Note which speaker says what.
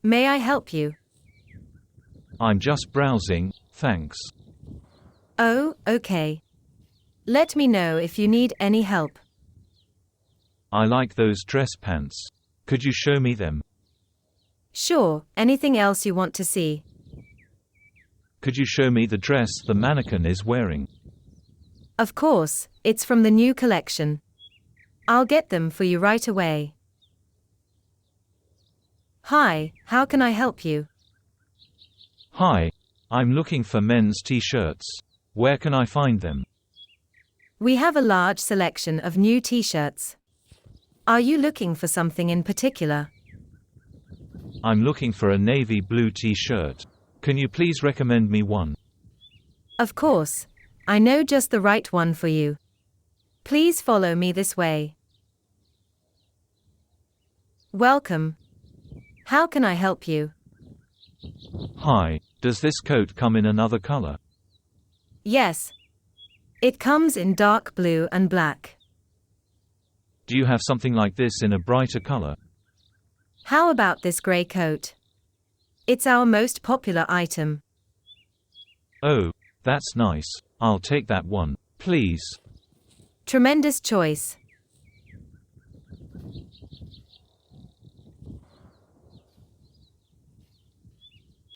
Speaker 1: May I help you?
Speaker 2: I'm just browsing, thanks.
Speaker 1: Oh, okay. Let me know if you need any help.
Speaker 2: I like those dress pants. Could you show me them?
Speaker 1: Sure, anything else you want to see?
Speaker 2: Could you show me the dress the mannequin is wearing?
Speaker 1: Of course, it's from the new collection. I'll get them for you right away. Hi, how can I help you?
Speaker 2: Hi, I'm looking for men's t-shirts. Where can I find them?
Speaker 1: We have a large selection of new t-shirts. Are you looking for something in particular?
Speaker 2: I'm looking for a navy blue t-shirt. Can you please recommend me one?
Speaker 1: Of course, I know just the right one for you. Please follow me this way. Welcome. How can I help you?
Speaker 2: Hi, does this coat come in another color?
Speaker 1: Yes. It comes in dark blue and black.
Speaker 2: Do you have something like this in a brighter color?
Speaker 1: How about this gray coat? It's our most popular item.
Speaker 2: Oh, that's nice. I'll take that one, please.
Speaker 1: Tremendous choice.